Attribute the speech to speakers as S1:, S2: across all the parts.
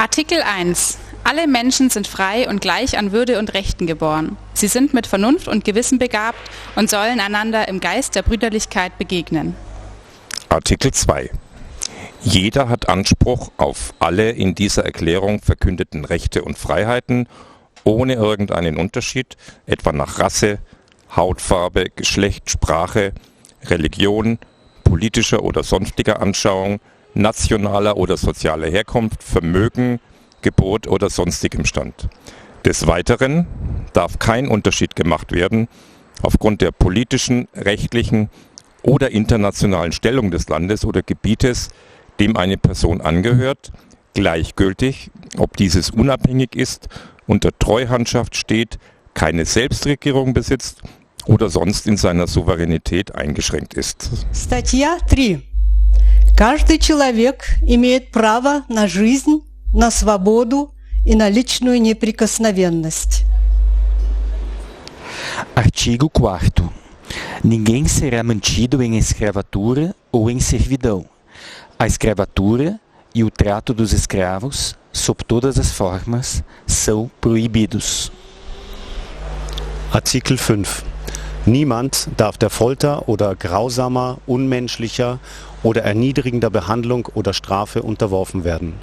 S1: Artikel 1. Alle Menschen sind frei und gleich an Würde und Rechten geboren. Sie sind mit Vernunft und Gewissen begabt und sollen einander im Geist der Brüderlichkeit begegnen.
S2: Artikel 2. Jeder hat Anspruch auf alle in dieser Erklärung verkündeten Rechte und Freiheiten, ohne irgendeinen Unterschied, etwa nach Rasse, Hautfarbe, Geschlecht, Sprache, Religion, politischer oder sonstiger Anschauung, nationaler oder sozialer Herkunft, Vermögen, Geburt oder sonstigem Stand. Des Weiteren darf kein Unterschied gemacht werden aufgrund der politischen, rechtlichen oder internationalen Stellung des Landes oder Gebietes, dem eine Person angehört, gleichgültig, ob dieses unabhängig ist, unter Treuhandschaft steht, keine Selbstregierung besitzt oder sonst in seiner Souveränität eingeschränkt ist.
S3: Статья 3. Каждый человек имеет право на жизнь, на свободу и на личную неприкосновенность.
S4: Artigo 4º. Ninguém será mantido em escravatura ou em servidão. A escravatura e o trato dos escravos, sob todas as formas, são proibidos.
S5: Artikel 5. Niemand darf der Folter oder grausamer, unmenschlicher oder erniedrigender Behandlung oder Strafe unterworfen werden.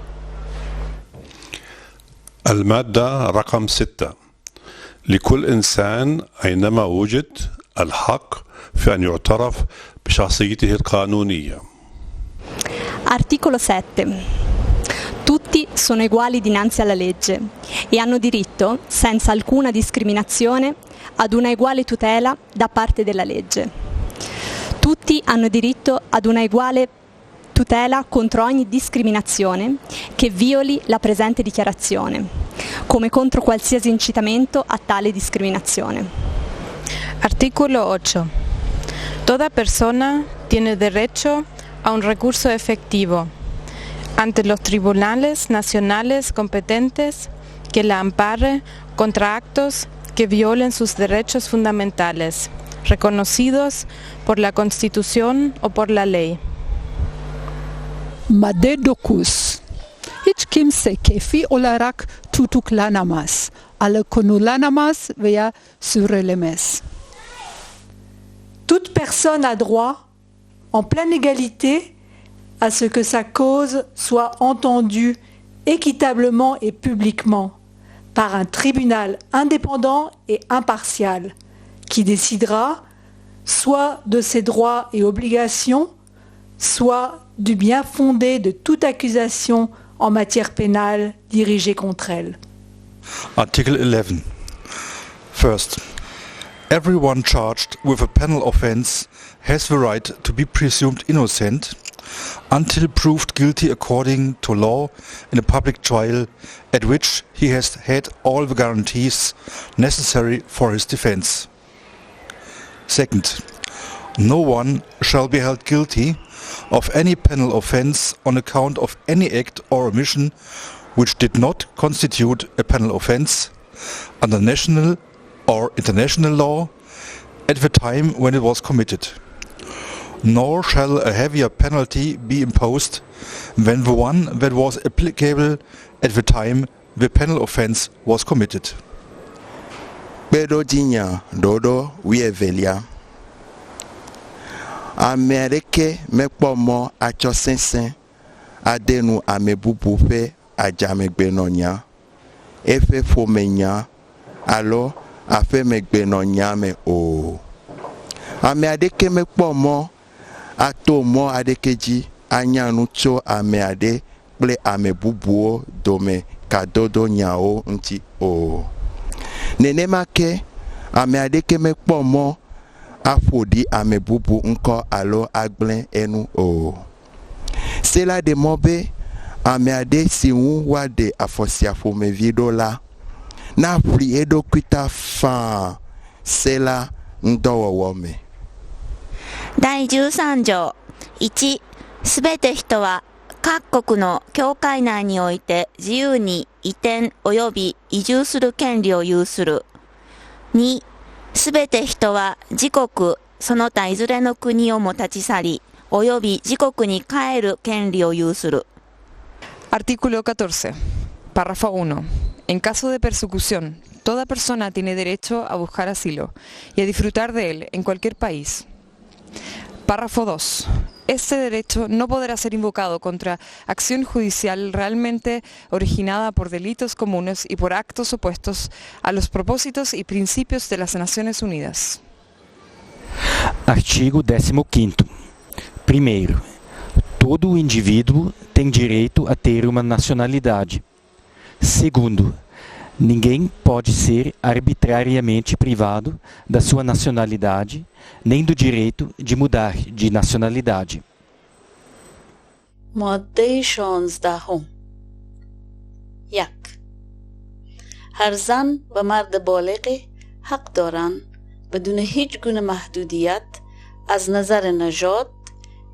S6: المادة رقم 6. لكل إنسان أينما وجد الحق في أن يعترف بشخصيته القانونية.
S7: Articolo 7. Tutti sono uguali dinanzi alla legge e hanno diritto, senza alcuna discriminazione, ad una uguale tutela da parte della legge. Tutti hanno diritto ad una uguale tutela contro ogni discriminazione che violi la presente dichiarazione, come contro qualsiasi incitamento a tale discriminazione.
S8: Artículo 8. Toda persona tiene derecho a un recurso efectivo ante los tribunales nacionales competentes que la ampare contra actos que violen sus derechos fundamentales, reconocidos por la Constitución o por la ley.
S9: Made docus. Hiç kimse kefi olarak tutuklanamaz. Alıkonulanamaz veya sürülemez.
S3: Toute personne a droit, en pleine égalité, à ce que sa cause soit entendue équitablement et publiquement par un tribunal indépendant et impartial qui décidera soit de ses droits et obligations, soit du bien fondé de toute accusation en matière pénale dirigée contre elle.
S10: Article 11. First, everyone charged with a penal offense has the right to be presumed innocent until proved guilty according to law in a public trial at which he has had all the guarantees necessary for his defense. Second, no one shall be held guilty of any penal offense on account of any act or omission which did not constitute a penal offense under national or international law at the time when it was committed. Nor shall a heavier penalty be imposed than the one that was applicable at the time the penal offense was committed.
S11: Pedro Dinya Dodo Wievelia Amerike mekpomo achosensen adenu amebubu fe ajamegbenonya efe fomenya alo afe megbenonya me o ame adeke mekpomo atomo adekeji anyanu tso ame ade kple ame bubuo dome kadodo nyao nti o nenema ke ame adeke mekpomo afodi ame bubu nko alo agble enu o cela de mobe ame ade siwu wade afosiafo me vidola na fri edo kwita fa cela ndowo me
S12: 第13条 1. すべて人は各国の境界内において自由に移転及び移住する権利を有する。2. すべて人は自国その他いずれの国をも立ち去り及び自国に帰る権利を有する。
S8: Artículo 14.
S13: Párrafo 1. En caso de persecución, toda persona tiene derecho a buscar asilo y a disfrutar de él en cualquier país. Párrafo 2. Este derecho no podrá ser invocado contra acción judicial realmente originada por delitos comunes y por actos opuestos a los propósitos y principios de las Naciones Unidas.
S4: Artigo 15º. Primeiro, todo indivíduo tem direito a ter uma nacionalidade. Segundo, ninguém pode ser arbitrariamente privado da sua nacionalidade, nem do direito de mudar de nacionalidade.
S14: ماده 16 1. هر زن و مرد بالغ حق دارند بدون هیچ گونه محدودیت از نظر نژاد،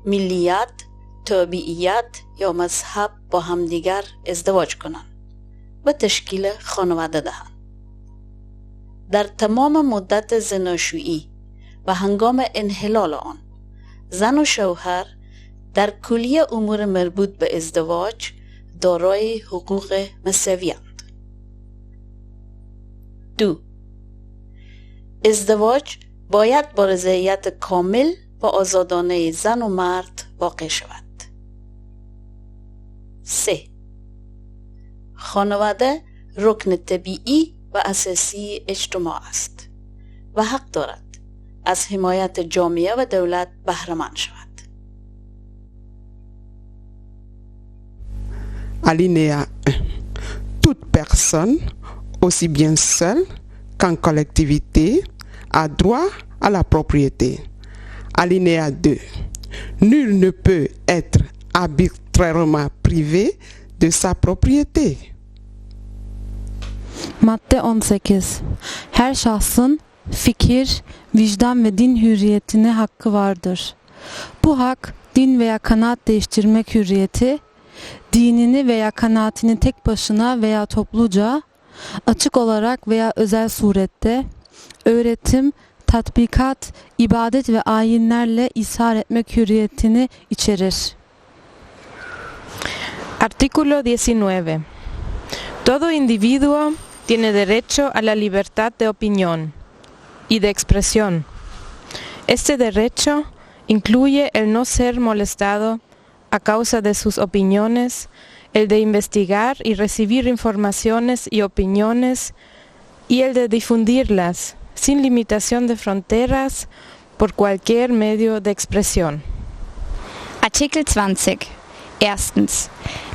S14: ملیت، تابعیت یا مذهب با همدیگر ازدواج کنند و تشکیل خانواده دهند. در تمام مدت زناشویی و هنگام انحلال آن، زن و شوهر در کلیه امور مربوط به ازدواج دارای حقوق مساوی‌اند. 2. ازدواج باید با رضایت کامل و آزادانه زن و مرد واقع شود. 3. خانواده رکن طبیعی و اساسی اجتماع است و حق دارد از حمایت جامعه و دولت بهره‌مند شود.
S15: Alinéa 1. Toute personne, aussi bien seule qu'en collectivité, a droit à la propriété. Alinéa 2. Nul ne peut être arbitrairement privé de sa propriété.
S16: Madde 18. Her şahsın fikir, vicdan ve din hürriyetine hakkı vardır. Bu hak, din veya kanaat değiştirmek hürriyeti, dinini veya kanaatini tek başına veya topluca, açık olarak veya özel surette, öğretim, tatbikat, ibadet ve ayinlerle ishar etmek hürriyetini içerir.
S8: Artículo 19. Todo individuo tiene derecho a la libertad de opinión y de expresión. Este derecho incluye el no ser molestado a causa de sus opiniones, el de investigar y recibir informaciones y opiniones, y el de difundirlas sin limitación de fronteras por cualquier medio de expresión.
S7: Artikel 20. Erstens.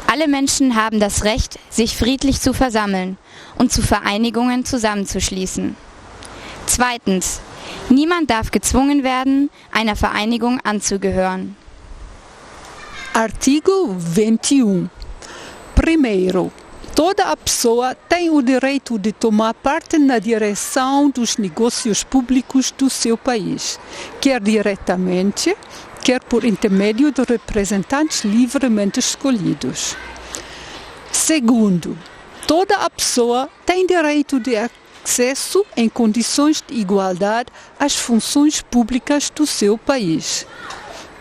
S7: Alle Menschen haben das Recht, sich friedlich zu versammeln und zu Vereinigungen zusammenzuschließen. Zweitens. Niemand darf gezwungen werden, einer Vereinigung anzugehören.
S9: Artigo 21. Primeiro, toda a pessoa tem o direito de tomar parte na direção dos negócios públicos do seu país, quer diretamente, quer por intermédio de representantes livremente escolhidos. Segundo, toda a pessoa tem direito de acesso em condições de igualdade às funções públicas do seu país.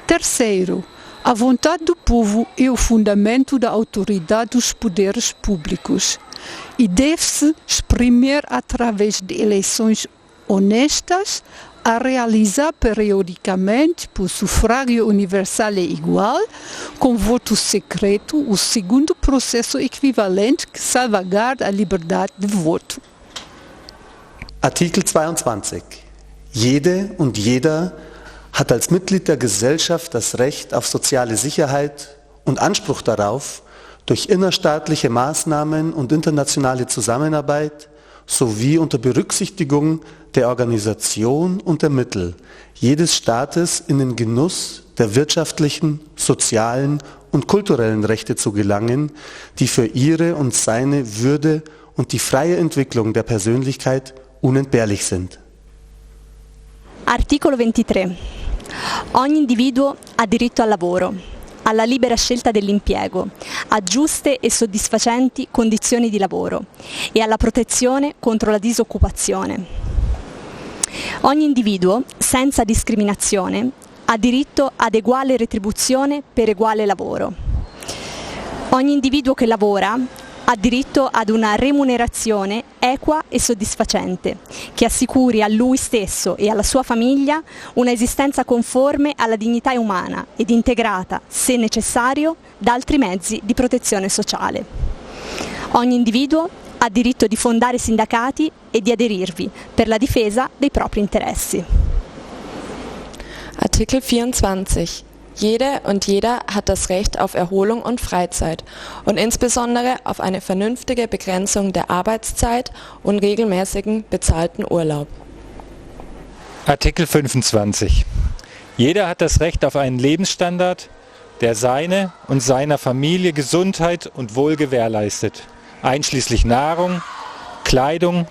S9: Terceiro, a vontade do povo é o fundamento da autoridade dos poderes públicos e deve-se exprimir através de eleições honestas a realizar periodicamente por sufrágio universal e igual, com voto secreto, o segundo processo equivalente que salvaguarda a liberdade de voto.
S5: Artikel 22. Jede und jeder hat als Mitglied der Gesellschaft das Recht auf soziale Sicherheit und Anspruch darauf, durch innerstaatliche Maßnahmen und internationale Zusammenarbeit sowie unter Berücksichtigung der Organisation und der Mittel jedes Staates in den Genuss der wirtschaftlichen, sozialen und kulturellen Rechte zu gelangen, die für ihre und seine Würde und die freie Entwicklung der Persönlichkeit unentbehrlich sind.
S7: Articolo 23. Ogni individuo ha diritto al lavoro, alla libera scelta dell'impiego, a giuste e soddisfacenti condizioni di lavoro e alla protezione contro la disoccupazione. Ogni individuo, senza discriminazione, ha diritto ad uguale retribuzione per uguale lavoro. Ogni individuo che lavora ha diritto ad una remunerazione equa e soddisfacente, che assicuri a lui stesso e alla sua famiglia una esistenza conforme alla dignità umana ed integrata, se necessario, da altri mezzi di protezione sociale. Ogni individuo ha diritto di fondare sindacati e di aderirvi per la difesa dei propri interessi.
S17: Artikel 24. Jede und jeder hat das Recht auf Erholung und Freizeit und insbesondere auf eine vernünftige Begrenzung der Arbeitszeit und regelmäßigen bezahlten Urlaub.
S18: Artikel 25. Jeder hat das Recht auf einen Lebensstandard, der seine und seiner Familie Gesundheit und Wohl gewährleistet, einschließlich Nahrung, Kleidung,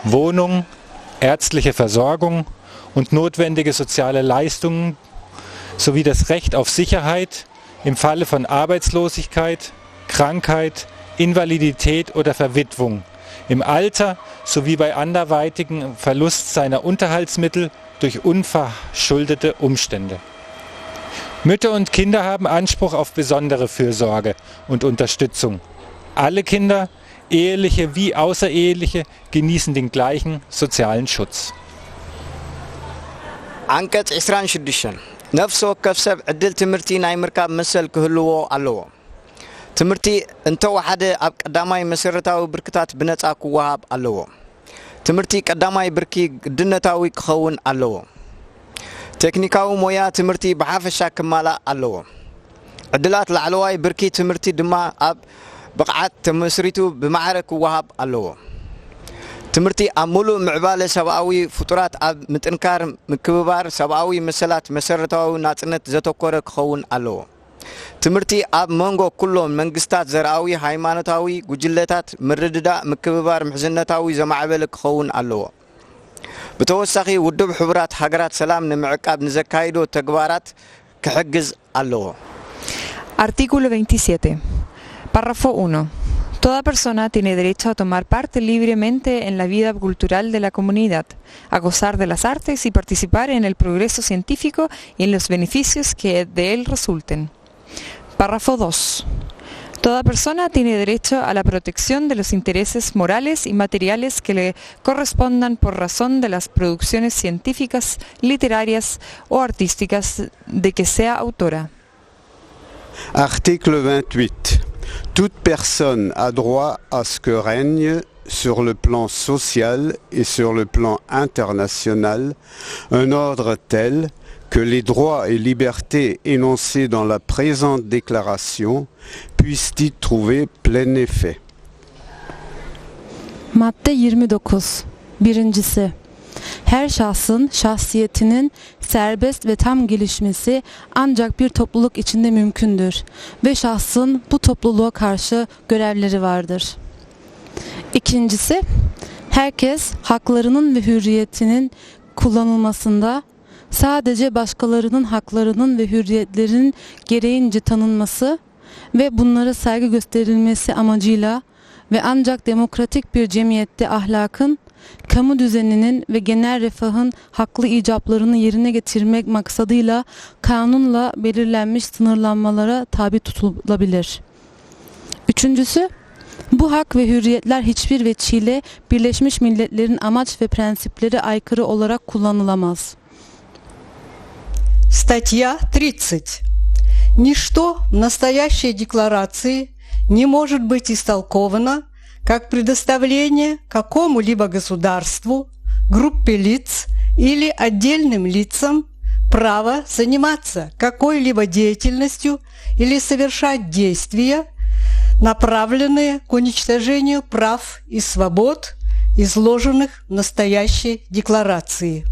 S18: Wohnung, ärztliche Versorgung und notwendige soziale Leistungen sowie das Recht auf Sicherheit im Falle von Arbeitslosigkeit, Krankheit, Invalidität oder Verwitwung, im Alter sowie bei anderweitigem Verlust seiner Unterhaltsmittel durch unverschuldete Umstände. Mütter und Kinder haben Anspruch auf besondere Fürsorge und Unterstützung. Alle Kinder, eheliche wie außereheliche, genießen den gleichen sozialen Schutz.
S19: አንቀጽ 26 ነፍሲ ወከፍ ሰብ ዕድል ትምህርቲ ናይ ምርካብ መሰል ክህልዎ ኣለዎ ትምህርቲ እንተወሓደ ኣብ ቀዳማይ መሰረታዊ ብርክታት ብነፃ ክወሃብ ኣለዎ ትምህርቲ ቀዳማይ ብርኪ ግድነታዊ ክኸውን ኣለዎ ቴክኒካዊ ሞያ ትምህርቲ ብሓፈሻ ክማላእ ኣለዎ ዕድላት ላዕለዋይ ብርኪ ትምህርቲ ድማ ኣብ ብቕዓት ተመስሪቱ ብማዕረ ክወሃብ ኣለዎ ትምህርቲ ኣብ ሙሉእ ምዕባለ ሰብኣዊ ፍጡራት ኣብ ምጥንካር ምክብባር ሰብኣዊ መሰላት መሰረታዊ ናጽነት ዘተኮረ ክኸውን ኣለዎ ትምህርቲ ኣብ መንጎ ኩሎም መንግስታት ዘርኣዊ ሃይማኖታዊ ጉጅለታት ምርድዳእ ምክብባር ምሕዝነታዊ ዘማዕበለ ክኸውን ኣለዎ ብተወሳኺ ውድብ ሕቡራት ሃገራት ሰላም ንምዕቃብ ንዘካይዶ ተግባራት ክሕግዝ ኣለዎ
S13: Artículo 27. Párrafo 1. Toda persona tiene derecho a tomar parte libremente en la vida cultural de la comunidad, a gozar de las artes y participar en el progreso científico y en los beneficios que de él resulten. Párrafo 2. Toda persona tiene derecho a la protección de los intereses morales y materiales que le correspondan por razón de las producciones científicas, literarias o artísticas de que sea autora.
S20: Article 28. Toute personne a droit à ce que règne sur le plan social et sur le plan international un ordre tel que les droits et libertés énoncés dans la présente déclaration puissent y trouver plein effet.
S16: Madde 29. Birincisi, her şahsın şahsiyetinin serbest ve tam gelişmesi ancak bir topluluk içinde mümkündür ve şahsın bu topluluğa karşı görevleri vardır. İkincisi, herkes haklarının ve hürriyetinin kullanılmasında sadece başkalarının haklarının ve hürriyetlerinin gereğince tanınması ve bunlara saygı gösterilmesi amacıyla ve ancak demokratik bir cemiyette ahlakın, kamu düzeninin ve genel refahın haklı icaplarını yerine getirmek maksadıyla kanunla belirlenmiş sınırlanmalara tabi tutulabilir. Üçüncüsü, bu hak ve hürriyetler hiçbir veçile Birleşmiş Milletler'in amaç ve prensipleri aykırı olarak kullanılamaz.
S21: Статья 30. Ничто в настоящей декларации не может быть истолковано как предоставление какому-либо государству, группе лиц или отдельным лицам права заниматься какой-либо деятельностью или совершать действия, направленные к уничтожению прав и свобод, изложенных в настоящей декларации.